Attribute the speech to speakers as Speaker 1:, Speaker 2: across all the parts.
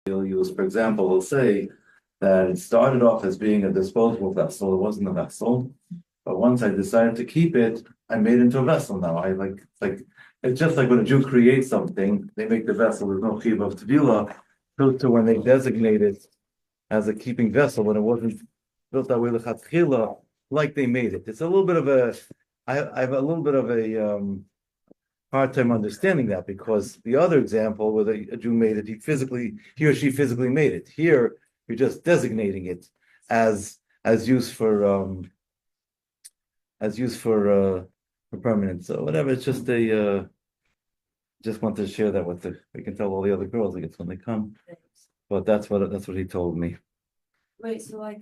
Speaker 1: use. For example, we'll say that it started off as being a disposable vessel. It wasn't a vessel, but once I decided to keep it, I made it into a vessel now. It's just like when a Jew creates something, they make the vessel. There's no chiyuv of tevila, to when they designate it as a keeping vessel when it wasn't built that way lechatchila, like they made it. It's a little bit of a. I have a little bit of a hard time understanding that, because the other example where a Jew made it, he or she physically made it. Here, you're just designating it as used for permanent. So whatever. It's just just wanted to share that with we can tell all the other girls, I guess, when they come. But that's what he told me.
Speaker 2: Wait, so like,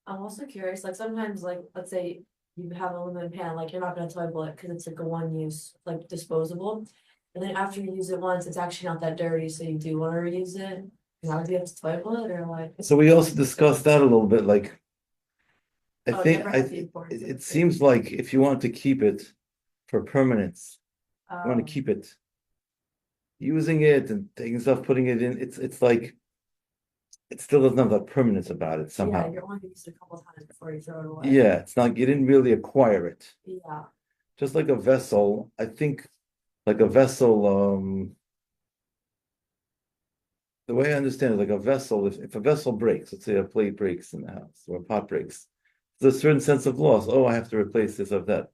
Speaker 2: I'm also curious, like sometimes, like, let's say you have an aluminum pan, like you're not gonna toilet it because it's like a one-use, like disposable. And then after you use it once, it's actually not that dirty, so you do want to reuse it. Now do you have to toilet it or like?
Speaker 1: So we also discussed that a little bit. Like,
Speaker 2: It
Speaker 1: it seems like if you want to keep it for permanence, you want to keep it using it and taking stuff, putting it in. It's like it still doesn't have that permanence about it somehow.
Speaker 2: Yeah, you're only gonna use it a couple times before you throw it away.
Speaker 1: Yeah, it's not, you didn't really acquire it.
Speaker 2: Yeah.
Speaker 1: Just like a vessel, I think, like a vessel, the way I understand it, like a vessel, if a vessel breaks, let's say a plate breaks in the house or a pot breaks, there's a certain sense of loss. Oh, I have to replace this or that.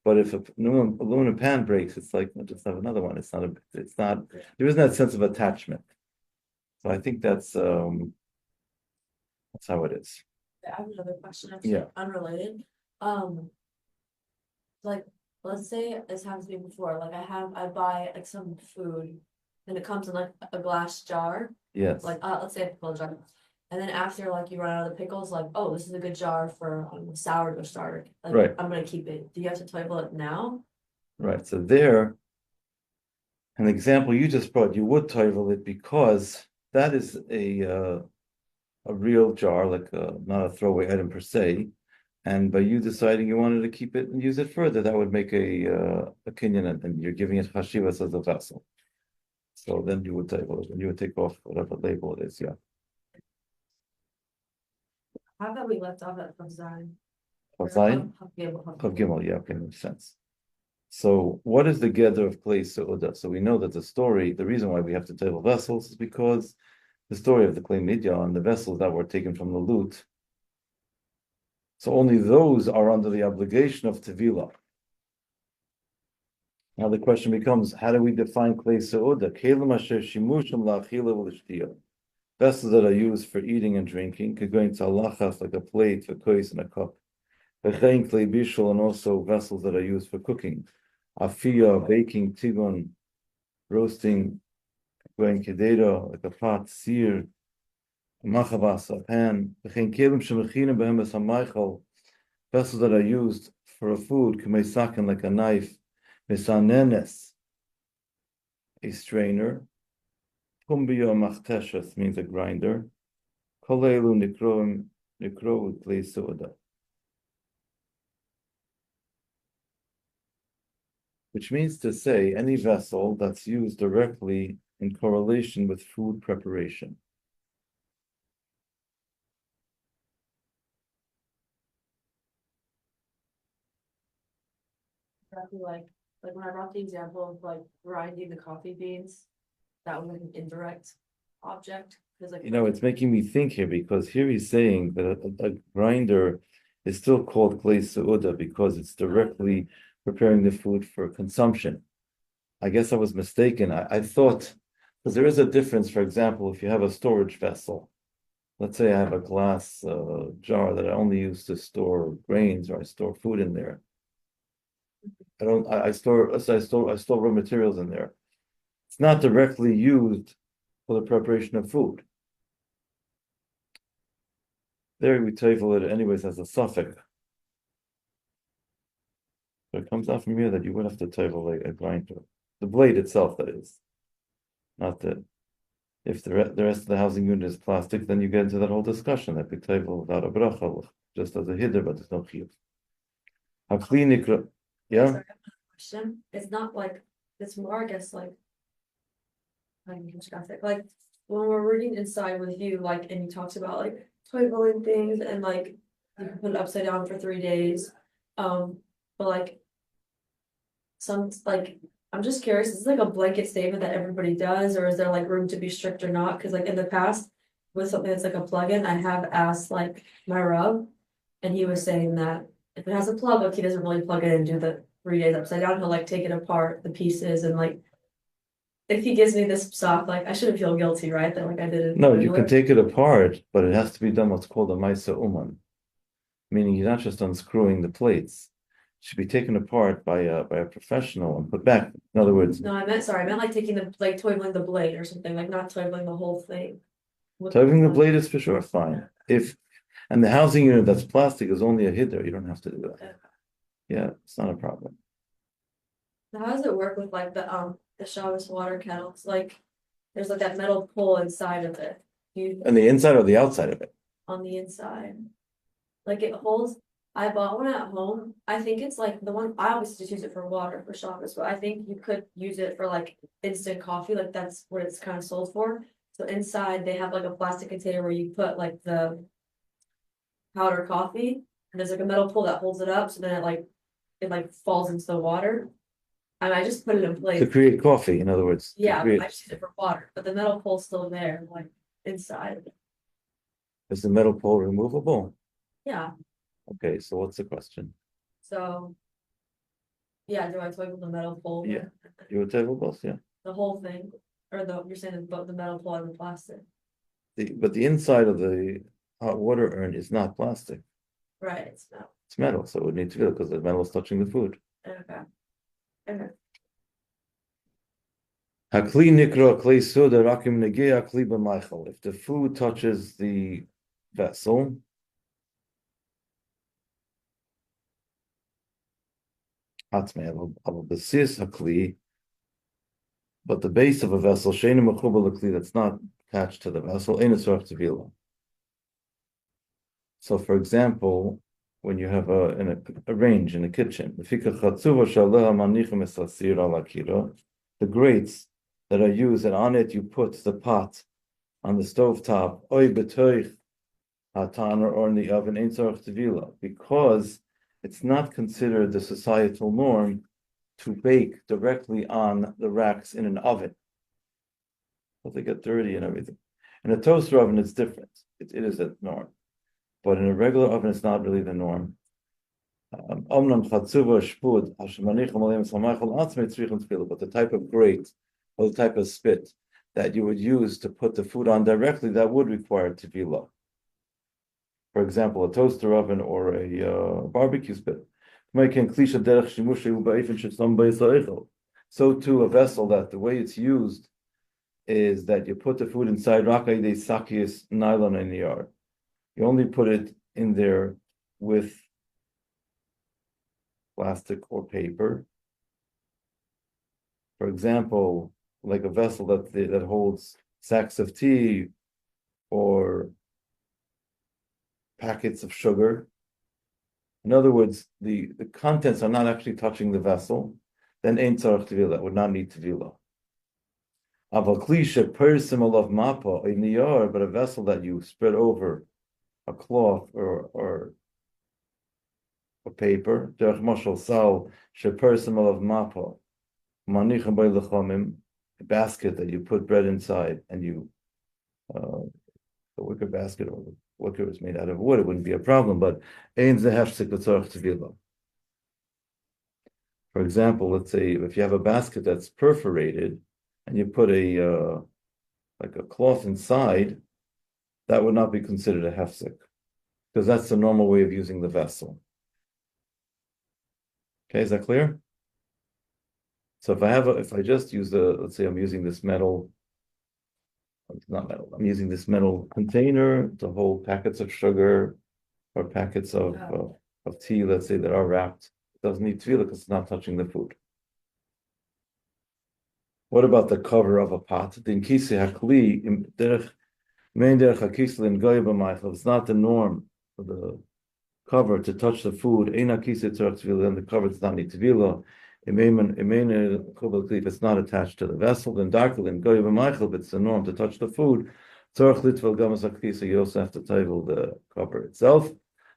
Speaker 1: But if an aluminum pan breaks, it's like, I just have another one. It's not, there isn't that sense of attachment. So I think that's how it is.
Speaker 2: I have another question, actually,
Speaker 1: Yeah.
Speaker 2: unrelated. Like, let's say this happens to me before, like I buy like some food and it comes in like a glass jar,
Speaker 1: Yes.
Speaker 2: like, let's say a pickle jar. And then after like you run out of the pickles, like, oh, this is a good jar for sourdough starter. Like,
Speaker 1: Right.
Speaker 2: I'm gonna keep it. Do you have to toilet it now?
Speaker 1: Right. So there, an example you just brought, you would toivel it because that is a real jar, like not a throwaway item per se. And by you deciding you wanted to keep it and use it further, that would make a kinyan, and you're giving it hashivas as a vessel. So then you would toivel it, and you would take off whatever label it is. Yeah.
Speaker 2: How about we left off at Chafzayin?
Speaker 1: Chafzayin? Chav Gimel, yeah, okay, makes sense. So what is the gather of clay seudah? So we know that the reason why we have to table vessels is because the story of the clay midya and the vessels that were taken from the loot. So only those are under the obligation of Tevilah. Now the question becomes, how do we define clay seudah? Keilim asher shimushim la'achila v'lishtiyah. Vessels that are used for eating and drinking, could go into halachas like a plate, a kois, and a cup. V'chein clay bishul, and also vessels that are used for cooking. Afiyah, baking, tigun, roasting, going kedera, like a pot, sear, machavas, a pan. V'chein kelim shemechina behem es hamaychal. Vessels that are used for a food, k'meisakin, like a knife, mesanenes, a strainer, pumbia machteshes means a grinder, kolelu nikro clay soda, which means to say any vessel that's used directly in correlation with food preparation.
Speaker 2: Exactly, like when I brought the example of like grinding the coffee beans, that was like an indirect object. Because like,
Speaker 1: it's making me think here, because here he's saying that a grinder is still called clay seudah because it's directly preparing the food for consumption. I guess I was mistaken. I thought, because there is a difference, for example, if you have a storage vessel, let's say I have a glass jar that I only use to store grains, or I store food in there. I store raw materials in there. It's not directly used for the preparation of food. There we table it anyways as a suffix. So it comes out from here that you would have to table a grinder. The blade itself, that is. Not that if the rest of the housing unit is plastic, then you get into that whole discussion that we table without a bracha, just as a hiddur, but there's no chiyuv. Yeah.
Speaker 2: sorry, question. It's not like, it's more, I guess, like when we're reading inside with you, like, and he talks about like toiling things and like you can put it upside down for 3 days. But like some like I'm just curious, is this like a blanket statement that everybody does, or is there like room to be strict or not? Because like in the past, with something that's like a plug-in, I have asked like my rub, and he was saying that if it has a plug, like he doesn't really plug it in and do the 3 days upside down. He'll like take it apart, the pieces, and like if he gives me this sock, like I shouldn't feel guilty, right? That like I didn't.
Speaker 1: No, you can take it apart, but it has to be done what's called a Maisa Uman, meaning you're not just unscrewing the plates. It should be taken apart by a professional and put back. In other words,
Speaker 2: No, I meant like taking the like toiling the blade or something, like not toiling the whole thing.
Speaker 1: tugging the blade is for sure fine. And the housing unit that's plastic is only a hidder, you don't have to do that. Yeah, it's not a problem.
Speaker 2: How does it work with like the Shabbos water kettles? Like there's like that metal pole inside of it.
Speaker 1: And the inside or the outside of it?
Speaker 2: On the inside. Like it holds. I bought one at home. I think it's like the one I always just use it for water for Shabbos, but I think you could use it for like instant coffee. Like that's what it's kind of sold for. So inside they have like a plastic container where you put like the powder coffee, and there's like a metal pole that holds it up, so then it falls into the water. And I just put it in place.
Speaker 1: To create coffee, in other words.
Speaker 2: Yeah, I just use it for water, but the metal pole's still there, like inside.
Speaker 1: Is the metal pole removable?
Speaker 2: Yeah.
Speaker 1: Okay, so what's the question?
Speaker 2: So, yeah, do I toggle the metal pole?
Speaker 1: Yeah. You would table both, yeah.
Speaker 2: The whole thing, or you're saying both the metal pole and the plastic?
Speaker 1: But the inside of the hot water urn is not plastic.
Speaker 2: Right, it's metal.
Speaker 1: It's metal, so it would need to go because the metal is touching the food.
Speaker 2: Okay. Okay.
Speaker 1: Hakli nikra klei soda rakim negea kli b'maichel. If the food touches the vessel, hatzmei al besis hakli, but the base of a vessel sheinu mechuba lekli that's not attached to the vessel, ein etzorach tevila. So, for example, when you have a range in a kitchen, the grates that are used, and on it you put the pot on the stovetop, or in the oven, because it's not considered the societal norm to bake directly on the racks in an oven. But they get dirty and everything. In a toaster oven, it's different. It is a norm. But in a regular oven, it's not really the norm. But the type of grate or the type of spit that you would use to put the food on directly, that would require tevila. For example, a toaster oven or a barbecue spit. So too, a vessel that the way it's used is that you put the food inside nylon in the yard. You only put it in there with plastic or paper. For example, like a vessel that holds sacks of tea or packets of sugar. In other words, the contents are not actually touching the vessel, then ein tzarich tevila, would not need tevila. Aval klisha persim alav mapa in the yard, but a vessel that you spread over a cloth or a paper, derech mashal sal shepersim alav mapa, manichem by lechamim, a basket that you put bread inside, and you the wicker basket or the wicker is made out of wood, it wouldn't be a problem, but ein ze hefsek l'tzarich tevila. For example, let's say if you have a basket that's perforated and you put like a cloth inside, that would not be considered a hefsek, because that's the normal way of using the vessel. Okay, is that clear? So if I just use let's say I'm using this metal, it's not metal, I'm using this metal container to hold packets of sugar or packets of tea, let's say, that are wrapped, it doesn't need tefillah because it's not touching the food. What about the cover of a pot? It's not the norm for the cover to touch the food. Then the cover does not need tevila. If it's not attached to the vessel, then darkelin goy b'meichel. It's the norm to touch the food. Tzorch litvel gamas hakisa. You also have to table the copper itself.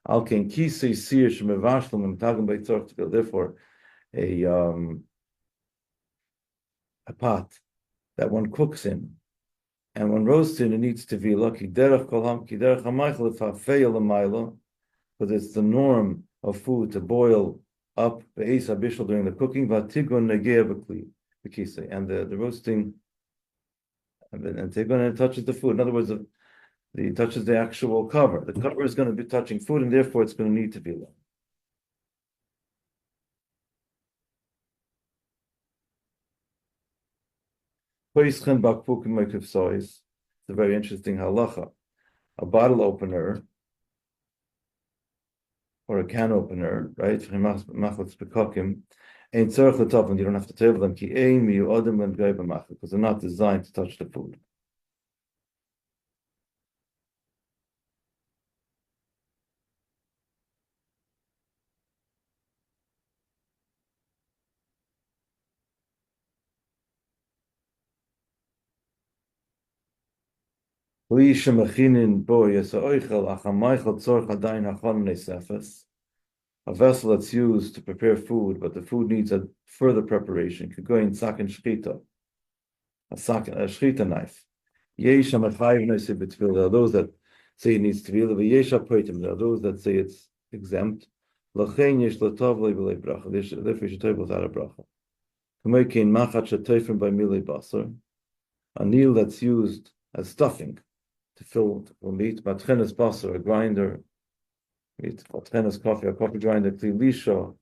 Speaker 1: Al ken kisei sir shemevashlim tagim by tzorch. Therefore, a pot that one cooks in, and when roasted, it needs to be lucky. Derech kolam ki derech hamaychel ifafeil l'maylo, because it's the norm of food to boil up be'es habishal during the cooking. Vatigon negea b'kli b'kisei, and the roasting, and tigon, and touches the food. In other words, it touches the actual cover. The cover is going to be touching food, and therefore it's going to need to be long. It's a very interesting halacha. A bottle opener or a can opener, right? You don't have to table them because they're not designed to touch the food. A vessel that's used to prepare food, but the food needs a further preparation. Could go in sakin shchita, a shchita knife. There are those that say it needs to be, there are those that say it's exempt. Therefore, you should table without a bracha. A meal that's used as stuffing to fill meat, matchenes basar, a grinder, meat, matchenes coffee, a coffee grinder, kli,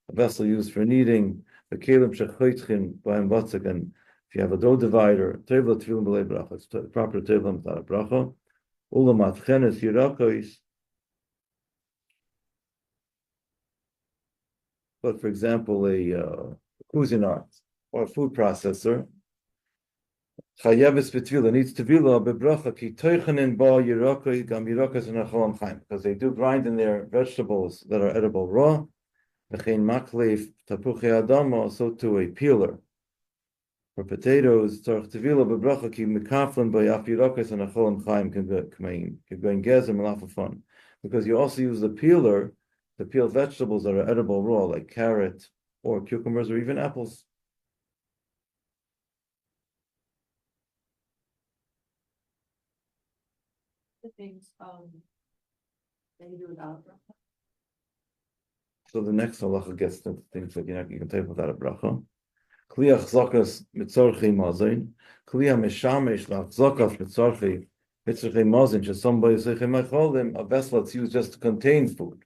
Speaker 1: a vessel used for kneading, the keilim shechoitchin b'hem batzak, and if you have a dough divider, tevla tefillin b'lei bracha, it's proper tevla without a bracha. Ula matchenes yirakois. But for example, a Cuisinart or a food processor, Chayeves b'tevila needs tevila bebracha ki toichanin ba yirakoi gam yirakas and achalam chaim, because they do grind in their vegetables that are edible raw. V'chein makleif tapuchei adama, so to a peeler for potatoes. Tzarich tevila bebracha ki mikaflan ba yaf yirakas and achalam chaim can go in gezer malafafon, because you also use the peeler to peel vegetables that are edible raw, like carrot or cucumbers or even apples.
Speaker 2: The things that you do without a bracha.
Speaker 1: So the next halacha gets to things that you can take without a bracha. Kli achzakas mitzorchei mazain, kli hameshamesh lachzakas mitzorchei mazain. Shesomebody sechem mecholim, a vessel that's used just to contain food.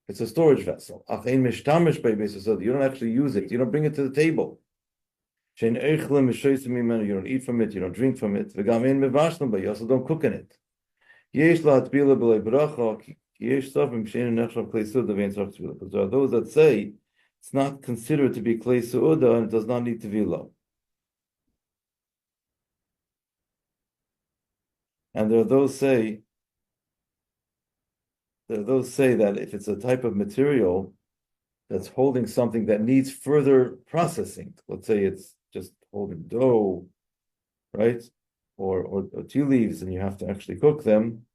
Speaker 1: It's a storage vessel. Ach ein mishtamish be'beis, so you don't actually use it. You don't bring it to the table. Shein eichlem mishoysim mimenu, you don't eat from it, you don't drink from it. V'gam ein mevashlim, but you also don't cook in it. Yesh la'atbila b'lei bracha, yesh sofim shein nechshav klei suda ve'en tzarich tefila. Because there are those that say it's not considered to be klei suda and it does not need tefila. And there are those say that if it's a type of material that's holding something that needs further processing, let's say it's just holding dough, right? Or tea leaves, and you have to actually cook them,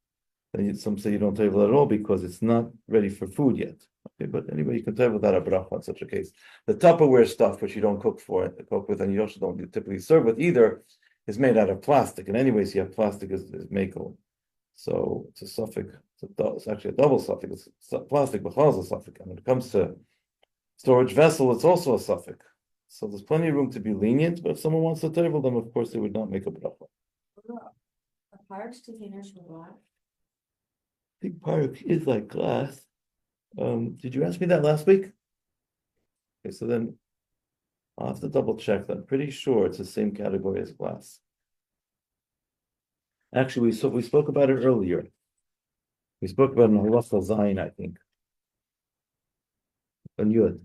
Speaker 1: then some say you don't table at all because it's not ready for food yet. Okay, but anyway, you can table without a bracha in such a case. The Tupperware stuff, which you don't cook with, and you also don't typically serve with either, is made out of plastic. And anyways, you have plastic is makel. So it's a suffix. It's actually a double suffix. It's plastic, but a suffix. And when it comes to storage vessel, it's also a suffix. So there's plenty of room to be lenient, but if someone wants to table them, of course, they would not make a bracha.
Speaker 2: A Pyrex containers from glass.
Speaker 1: I think Pyrex is like glass. Did you ask me that last week? Okay, so then I'll have to double check that. I'm pretty sure it's the same category as glass. Actually, we spoke about it earlier. We spoke about it in Halacha Zayin, I think. On Yud.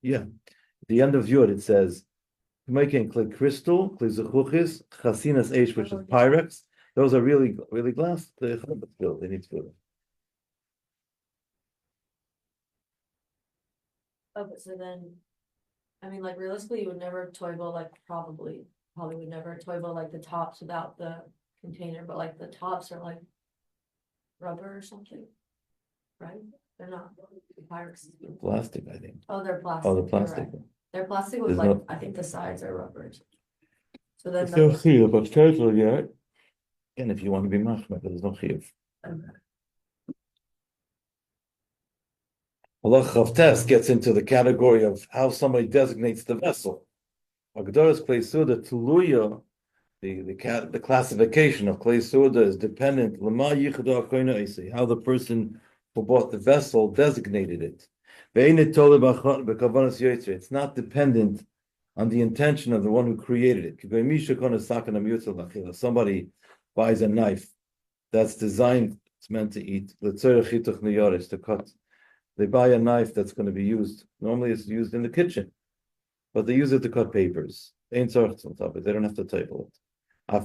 Speaker 1: Yeah. At the end of Yud, it says, making crystal, klizuchuchis, chasinas eish, which is Pyrex. Those are really glass. They need to fill.
Speaker 2: but so then, I mean, like realistically, you would never toivel like probably would never toivel like the tops without the container, but like the tops are like rubber or something, right? They're not Pyrex.
Speaker 1: Plastic, I think.
Speaker 2: Oh, they're plastic.
Speaker 1: Oh, the
Speaker 2: you're
Speaker 1: plastic.
Speaker 2: right. They're plastic with
Speaker 1: There's
Speaker 2: like,
Speaker 1: no-
Speaker 2: I think the sides are rubber. So then
Speaker 1: There's no
Speaker 2: the,
Speaker 1: chiyuv, but total, yeah. And if you want to be machmir, there's no chiyuv. Halach of test gets into the category of how somebody designates the vessel. Agdaras klei suda tuluya, the classification of klei suda is dependent lama yichada koina isi, how the person who bought the vessel designated it. It's not dependent on the intention of the one who created it. Somebody buys a knife that's designed, it's meant to eat, to cut. They buy a knife that's going to be used. Normally it's used in the kitchen, but they use it to cut papers. They don't have to table it.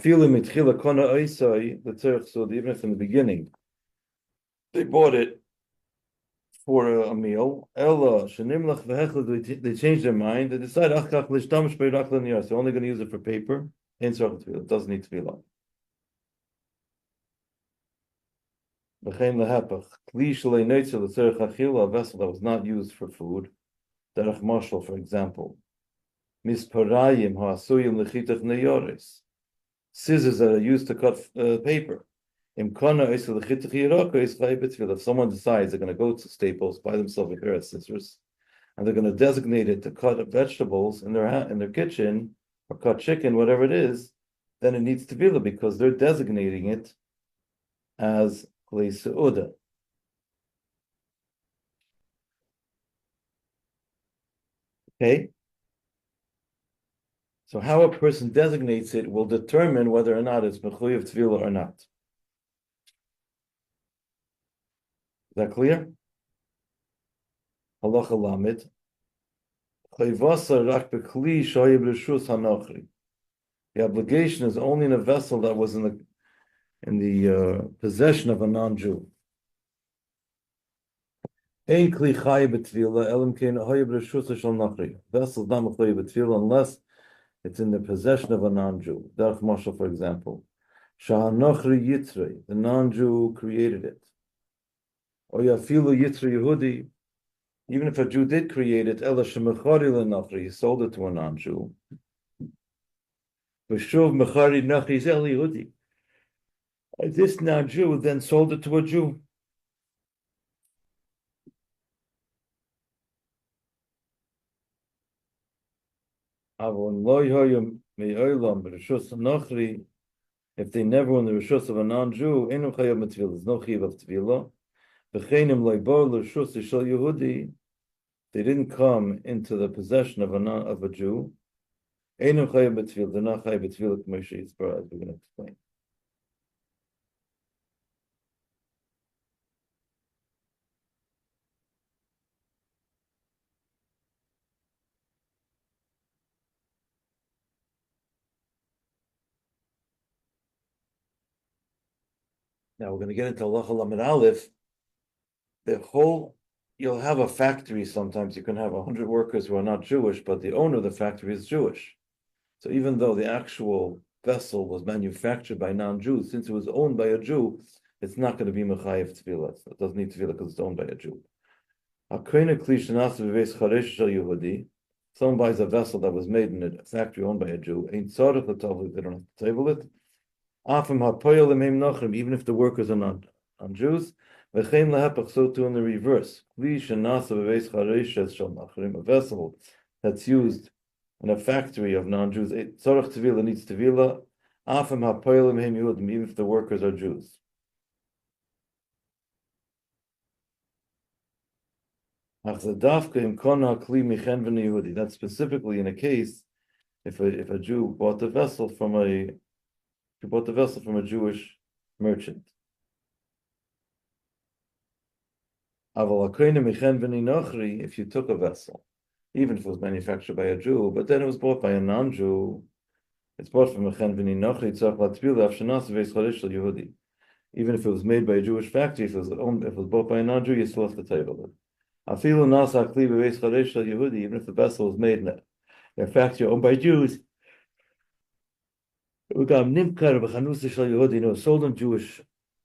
Speaker 1: Even if in the beginning they bought it for a meal, they changed their mind. They decide they're only going to use it for paper. It doesn't need to be allowed. A vessel that was not used for food, derech mashal, for example, scissors that are used to cut paper. If someone decides they're going to go to Staples, buy themselves a pair of scissors, and they're going to designate it to cut vegetables in their kitchen, or cut chicken, whatever it is, then it needs tevila because they're designating it as klei seuda. Okay? So how a person designates it will determine whether or not it's mechuyev tevila or not. Is that clear? Halacha lamid. The obligation is only in a vessel that was in the possession of a non-Jew. Vessel is not mechuyev unless it's in the possession of a non-Jew. Derech mashal, for example, the non-Jew created it. Or yafilu yitzre Yehudi, even if a Jew did create it, he sold it to a non-Jew. And this non-Jew then sold it to a Jew. If they never were in the rishus of a non-Jew, there's no chiyuv of tevilah. They didn't come into the possession of a Jew. They're not chayav b'tevilah, as we're going to explain. Now we're going to get into halacha lamed aleph. You'll have a factory sometimes. You can have 100 workers who are not Jewish, but the owner of the factory is Jewish. So even though the actual vessel was manufactured by non-Jews, since it was owned by a Jew, it's not going to be mechayev tevilah. It doesn't need tevilah because it's owned by a Jew. Someone buys a vessel that was made in a factory owned by a Jew. They don't have to table it. Even if the workers are not Jews. So too in the reverse. A vessel that's used in a factory of non-Jews, tzorach tevilah needs tevilah, even if the workers are Jews. That's specifically in a case if a Jew bought the vessel from a Jewish merchant. If you took a vessel, even if it was manufactured by a Jew, but then it was bought by a non-Jew, it's bought from a chen v'ni nochri. Even if it was made by a Jewish factory, if it was bought by a non-Jew, you still have to table it. Afilu nasa kli bebeis charesh shel Yehudi, even if the vessel was made in a factory owned by Jews, ugam nimkar b'chanusa shel Yehudi, sold in Jewish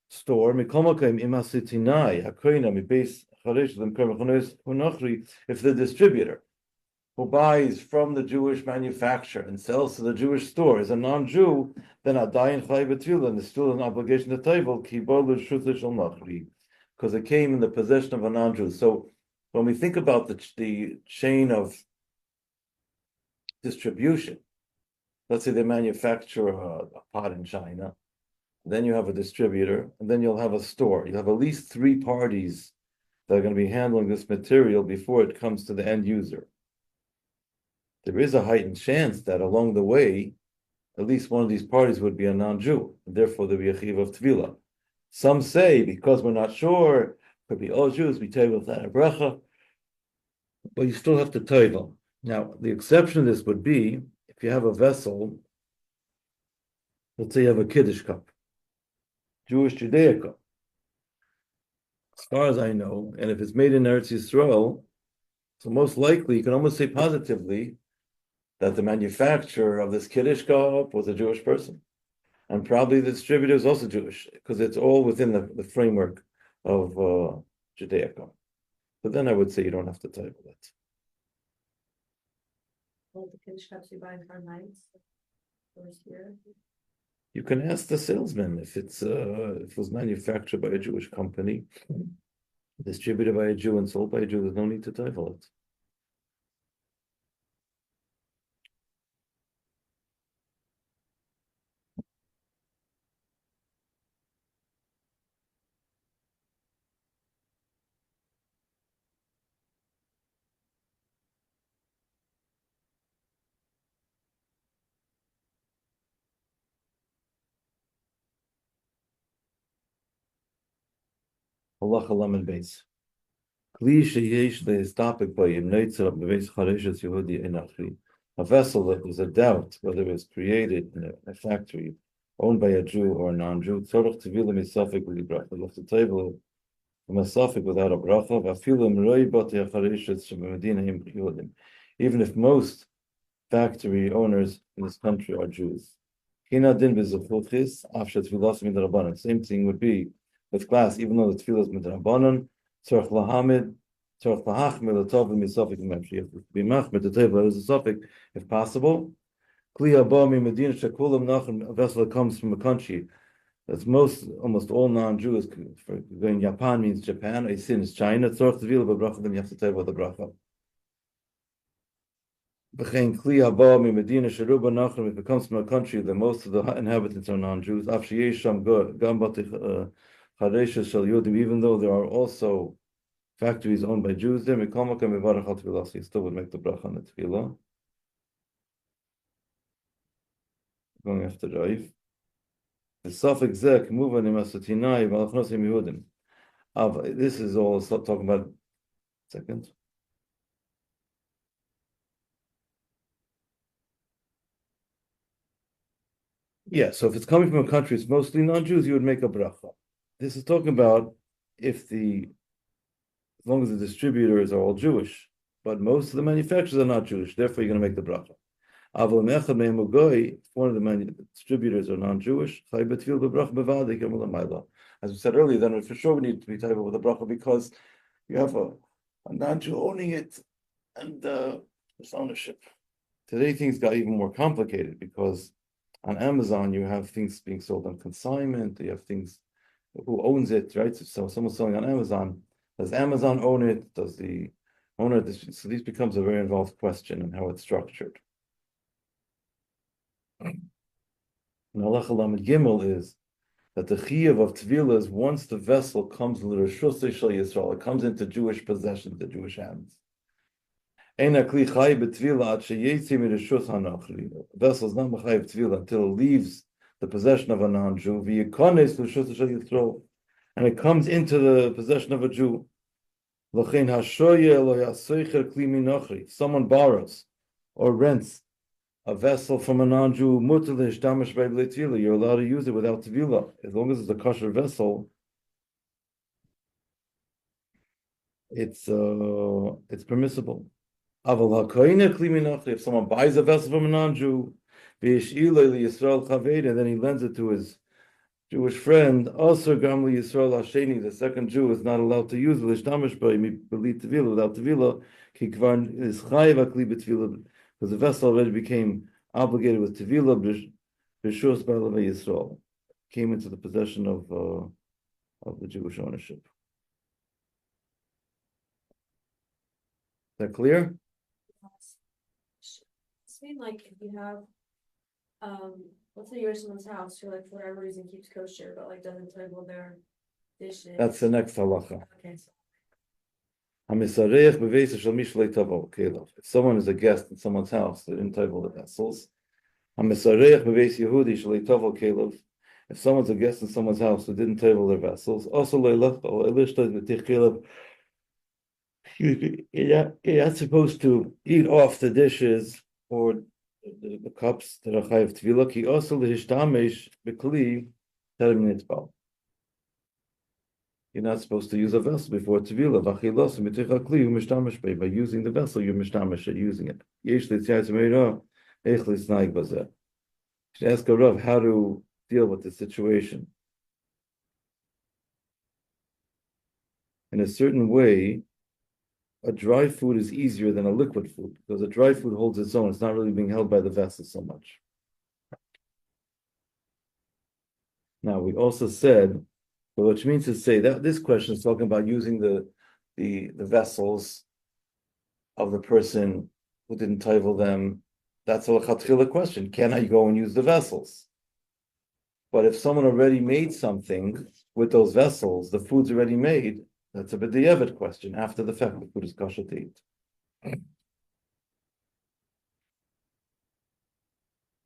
Speaker 1: store. Mikomakim imasitinai hakoina mibeis charesh limkar b'chanusa hunachri. If the distributor who buys from the Jewish manufacturer and sells to the Jewish store is a non-Jew, then adayin chay b'tefillah, and there's still an obligation to table ki bo l'shuta shel nachri, because it came in the possession of a non-Jew. So when we think about the chain of distribution, let's say they manufacture a pot in China, then you have a distributor, and then you'll have a store. You have at least three parties that are going to be handling this material before it comes to the end user. There is a heightened chance that along the way, at least one of these parties would be a non-Jew, and therefore there would be a chiv of tevilah. Some say, because we're not sure, could be all Jews, we table without a bracha, but you still have to table. Now, the exception to this would be, if you have a vessel, let's say you have a Kiddush cup, Jewish Judaic cup. As far as I know, and if it's made in Eretz Yisrael, so most likely, you can almost say positively, that the manufacturer of this Kiddush cup was a Jewish person. And probably the distributor is also Jewish, because it's all within the framework of Judaica. But then I would say you don't have to table it.
Speaker 2: All the Kiddush cups you buy in nights here.
Speaker 1: You can ask the salesman if if it was manufactured by a Jewish company, distributed by a Jew and sold by a Jew, there's no need to table it. Allah Lamed Beis. A vessel that there's a doubt whether it was created in a factory owned by a Jew or a non-Jew, tzorach tevilah misafik with bracha. You have to table from a suffix without a bracha. Even if most factory owners in this country are Jews. Same thing would be with glass, even though the tefillah is midrabanan, tzorach lahamid, tzorach lahachmir l'tov misafik memshi. You have to be machmir to table as a suffix if possible. Kli haba mi medina shekulam nachem, a vessel that comes from a country that's almost all non-Jews. For going Japan means Japan. A sin is China. Tzorach tevilah b'bracha. Then you have to table the bracha. B'chein kli haba mi medina sheruba nachem. If it comes from a country that most of the inhabitants are non-Jews, af sheyesh sham gam batich chareshes shel Yudim. Even though there are also factories owned by Jews there, mikol makom mevarach al tevilah. So you still would make the bracha on the tevilah. Going after Raif. The suffix zek muvan imasatinai malachnosim Yehudim. This is all talking about. Second. Yeah, so if it's coming from a country, it's mostly non-Jews, you would make a bracha. This is talking about as long as the distributors are all Jewish, but most of the manufacturers are not Jewish, therefore you're going to make the bracha. If one of the distributors are non-Jewish, as we said earlier, then for sure we need to be table with a bracha because you have a non-Jew owning it and it's ownership. Today things got even more complicated because on Amazon you have things being sold on consignment, you have things who owns it, right? So someone's selling on Amazon. Does Amazon own it? Does the owner? So this becomes a very involved question and how it's structured. And Halacha Lamed Gimel is that the chiyuv of tevilah is once the vessel comes l'reshusei shel Yisrael, it comes into Jewish possession, the Jewish hands. Ein hakli chay b'tevilah ad sheyetzi mireshus hanachri. The vessel is not mechayev tevilah until it leaves the possession of a non-Jew. V'yikones l'reshusei shel Yisrael, and it comes into the possession of a Jew. L'chein hashoye lo yasoicher kli minachri. If someone borrows or rents a vessel from a non-Jew, you're allowed to use it without tevilah, as long as it's a kosher vessel. it's permissible. If someone buys a vessel from a non-Jew, and then he lends it to his Jewish friend, also Gamli Yisrael Hasheni, the second Jew is not allowed to use Lishtamish by Tevila without Tevila, Kikvan is Chayiv Akli B'Tevila, because the vessel already became obligated with Tevila B'Shus Ba'Lavei Yisrael, came into the possession of the Jewish ownership. Is that clear?
Speaker 2: I mean, like, if you have, let's say you're at someone's house who, like, for whatever reason keeps kosher, but like doesn't table their dishes.
Speaker 1: That's the next halacha.
Speaker 2: Okay, so
Speaker 1: If someone is a guest in someone's house, they didn't table the vessels. If someone's a guest in someone's house who didn't table their vessels, also you're not supposed to eat off the dishes or the cups that are chayav tvila. Ki also lehishtamesh b'kli terem nitzbal. You're not supposed to use a vessel before Tevila. By using the vessel, you're mishtamish at using it. You should ask a Rav how to deal with the situation. In a certain way, a dry food is easier than a liquid food because a dry food holds its own. It's not really being held by the vessel so much. Now, we also said, which means to say that this question is talking about using the vessels of the person who didn't table them. That's a lechatchila question. Can I go and use the vessels? But if someone already made something with those vessels, the food's already made, that's a b'diavad question. After the fact, the food is kosher to eat.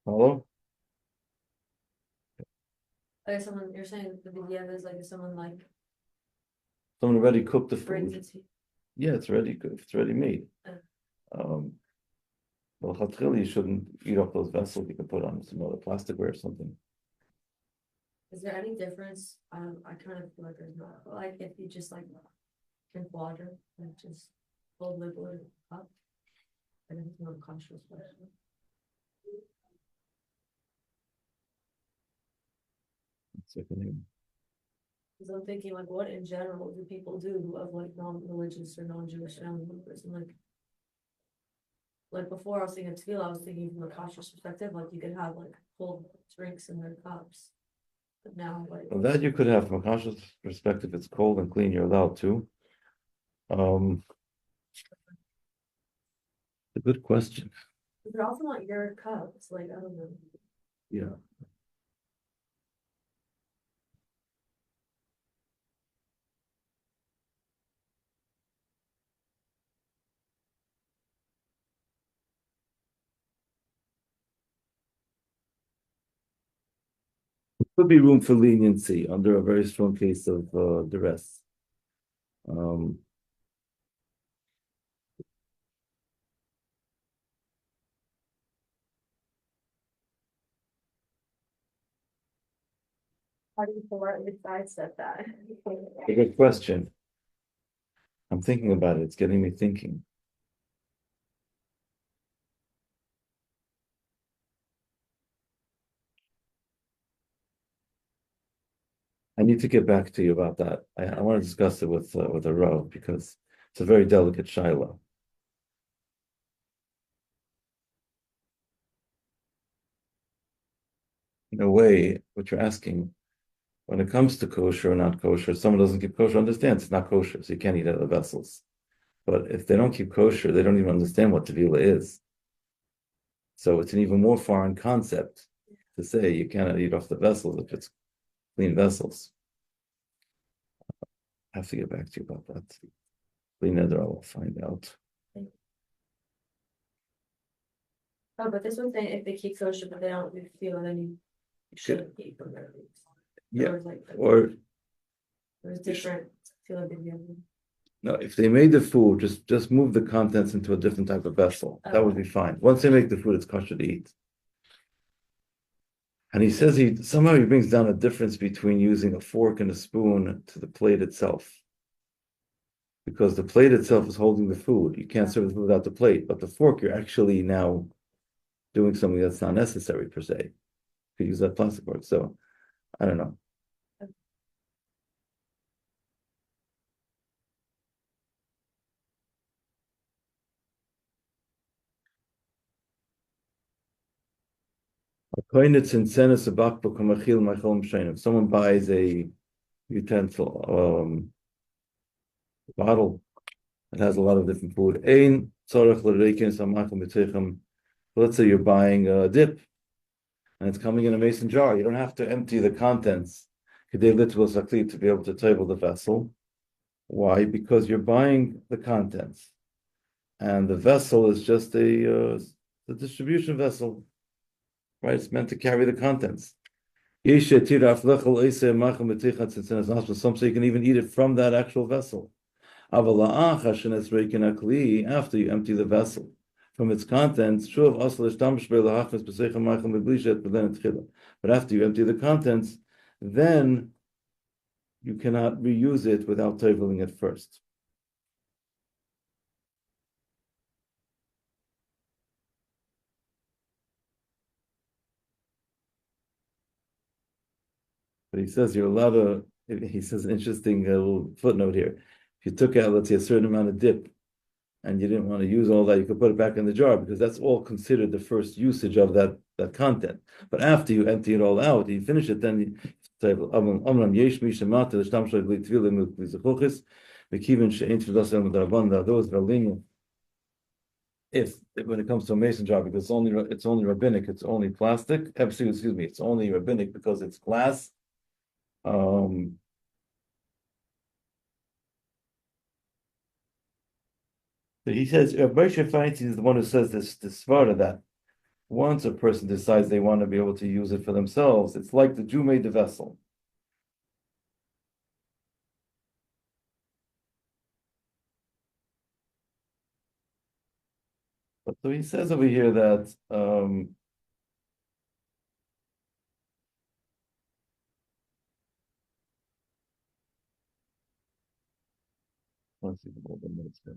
Speaker 1: Follow?
Speaker 2: like someone, you're saying the BDF is like if someone like
Speaker 1: Someone already cooked the
Speaker 2: brings
Speaker 1: food.
Speaker 2: it to you.
Speaker 1: Yeah, it's already cooked. It's already made.
Speaker 2: Oh.
Speaker 1: Well, lechatchila, you shouldn't eat off those vessels. You can put on some other plasticware or something.
Speaker 2: Is there any difference? I kind of feel like there's not, but like if you just like drink water and just hold the liquid up, and it's not conscious question. Because I'm thinking like, what in general do people do who have like non-religious or non-Jewish family members? And like before I was thinking of tequila, I was thinking from a cautious perspective, like you could have like cold drinks in their cups. But now like
Speaker 1: Well, that you could have from a conscious perspective. It's cold and clean. You're allowed to. A good question.
Speaker 2: they're also not your cups, like I don't know.
Speaker 1: Yeah. Could be room for leniency under a very strong case of duress.
Speaker 2: How do you politely sidestep that?
Speaker 1: A good question. I'm thinking about it. It's getting me thinking. I need to get back to you about that. I want to discuss it with a Rav because it's a very delicate shaila. In a way, what you're asking, when it comes to kosher or not kosher, if someone doesn't keep kosher, understands it's not kosher, so you can't eat out of the vessels. But if they don't keep kosher, they don't even understand what tevila is. So it's an even more foreign concept to say you cannot eat off the vessels if it's clean vessels. I have to get back to you about that. Clean Adar, I will find out.
Speaker 2: Oh, but this one thing, if they keep kosher, but they don't feel then you shouldn't keep them.
Speaker 1: Yeah,
Speaker 2: Like,
Speaker 1: or
Speaker 2: there's different feel like
Speaker 1: no, if they made the food, just move the contents into a different type of vessel. That would be fine. Once they make the food, it's kosher to eat. And he says he brings down a difference between using a fork and a spoon to the plate itself. because the plate itself is holding the food. You can't serve the food without the plate, but the fork, you're actually now doing something that's not necessary per se. You could use that plastic fork. So I don't know. If someone buys a utensil, bottle, it has a lot of different food. Let's say you're buying a dip and it's coming in a mason jar. You don't have to empty the contents to be able to table the vessel. Why? Because you're buying the contents, and the vessel is just the distribution vessel, right? It's meant to carry the contents. Some say you can even eat it from that actual vessel. After you empty the vessel from its contents, but after you empty the contents, then you cannot reuse it without toveling it first. But he says you're allowed to, he says an interesting little footnote here. If you took out, let's say, a certain amount of dip and you didn't want to use all that, you could put it back in the jar because that's all considered the first usage of that content. But after you empty it all out, you finish it, then you those are lenient. If when it comes to a mason jar, because it's only rabbinic, it's only plastic. Excuse me, it's only rabbinic because it's glass. So he says, Moshe Feinstein is the one who says this svara that once a person decides they want to be able to use it for themselves, it's like the Jew made the vessel. But so he says over here that let's see what the notes there.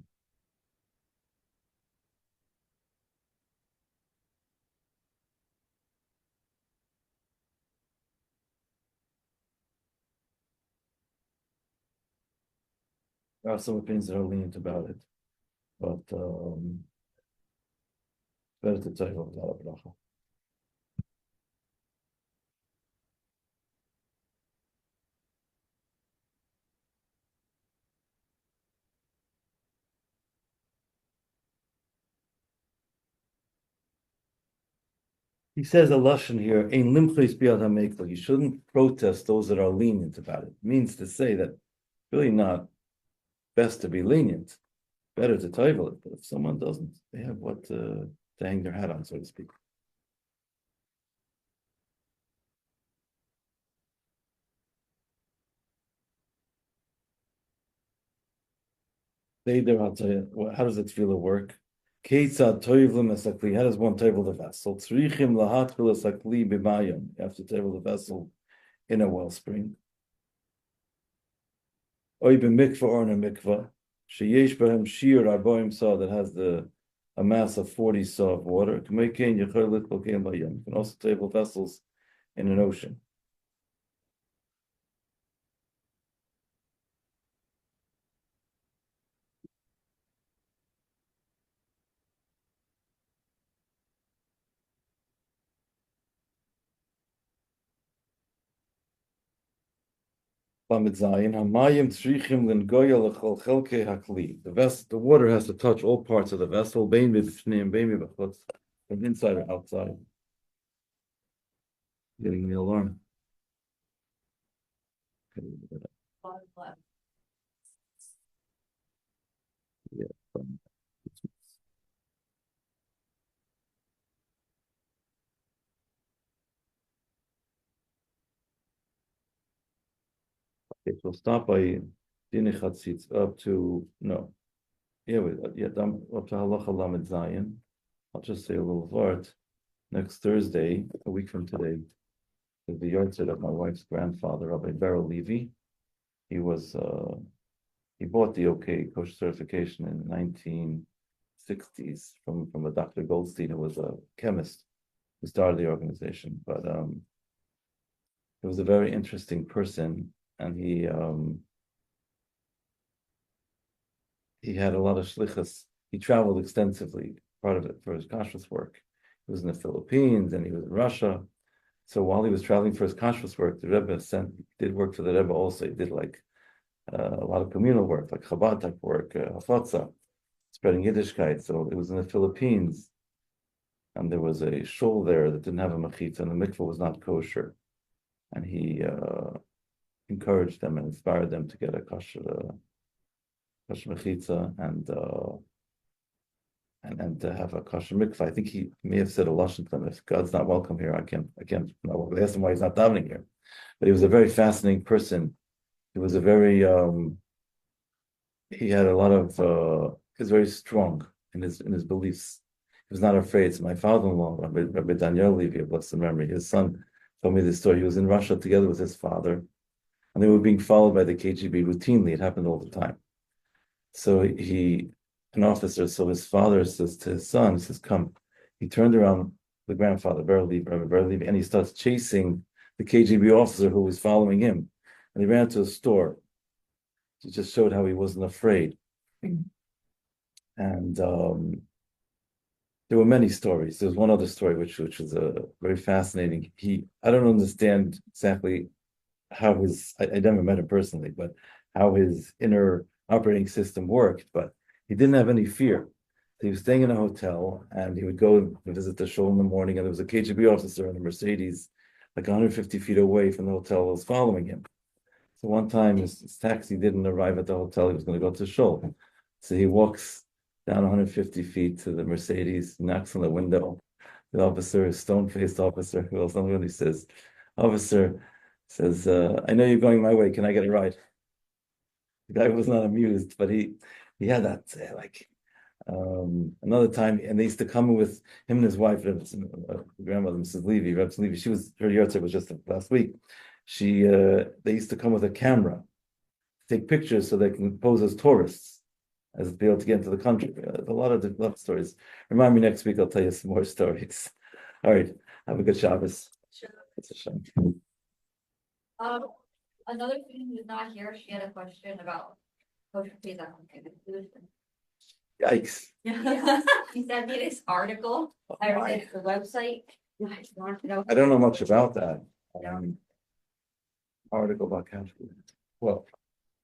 Speaker 1: There are some opinions that are lenient about it, but better to tell you about bracha. He says a lashon here, "Ein limchos biad hamekla." You shouldn't protest those that are lenient about it. It means to say that really not best to be lenient, better to table it. But if someone doesn't, they have what to hang their hat on, so to speak. I'll tell you, how does the tefillah work? Keitzad toivlim esakli. How does one table the vessel? Tzrichim lahatfil esakli b'mayim. You have to table the vessel in a wellspring. Oy b'mikvah or in a mikvah. Sheyesh b'hem shir arboim saw that has a mass of 40 saw of water. You can also table vessels in an ocean. The water has to touch all parts of the vessel, from inside or outside. Getting the alarm. Yeah. Okay, so stop by Dinichatzitz up to no. Yeah, up to Halacha Lamed Zayin. I'll just say a little word. Next Thursday, a week from today, is the yahrzeit of my wife's grandfather, Rabbi Beryl Levy. He was He bought the OK kosher certification in the 1960s from a Dr. Goldstein, who was a chemist who started the organization. But he was a very interesting person, and he had a lot of shlichus. He traveled extensively, part of it for his kashrus work. He was in the Philippines and he was in Russia. So while he was traveling for his kashrus work, the Rebbe did work for the Rebbe also. He did like a lot of communal work, like Chabad type work, hafetza, spreading Yiddishkeit. So it was in the Philippines, and there was a shul there that didn't have a mechitza, and the mikveh was not kosher. And he encouraged them and inspired them to get a kosher mechitza and to have a kosher mikveh. I think he may have said a lashon to them, if God's not welcome here, I can't. I asked him why he's not davening here. But he was a very fascinating person. He was a very he had a lot of he was very strong in his beliefs. He was not afraid. So my father-in-law, Rabbi Daniel Levy, of blessed memory, his son told me this story. He was in Russia together with his father, and they were being followed by the KGB routinely. It happened all the time. So an officer, so his father says to his son, he says, come. He turned around, the grandfather, Rabbi Levy, and he starts chasing the KGB officer who was following him. And he ran to a store. It just showed how he wasn't afraid. And there were many stories. There was one other story which was very fascinating. I don't understand exactly how I never met him personally, but how his inner operating system worked. But he didn't have any fear. He was staying in a hotel, and he would go and visit the shul in the morning, and there was a KGB officer in a Mercedes, like 150 feet away from the hotel, that was following him. So one time his taxi didn't arrive at the hotel. He was going to go to shul. So he walks down 150 feet to the Mercedes, knocks on the window. The officer, a stone-faced officer, who else knows, he says, officer says, I know you're going my way. Can I get a ride? The guy was not amused, but he had that, another time, and they used to come with him and his wife, grandmother, Mrs. Levy, Rebbe Levy. Her yahrzeit was just last week. They used to come with a camera, take pictures so they can pose as tourists, as to be able to get into the country. A lot of stories. Remind me next week, I'll tell you some more stories. All right, have a good Shabbos.
Speaker 2: Sure.
Speaker 1: It's a shame.
Speaker 3: Another student who's not here, she had a question about kosher pizza food.
Speaker 1: Yikes.
Speaker 3: Yeah. She sent me this article. I read it the website. I just wanted to know.
Speaker 1: I don't know much about that. Article about country. Well,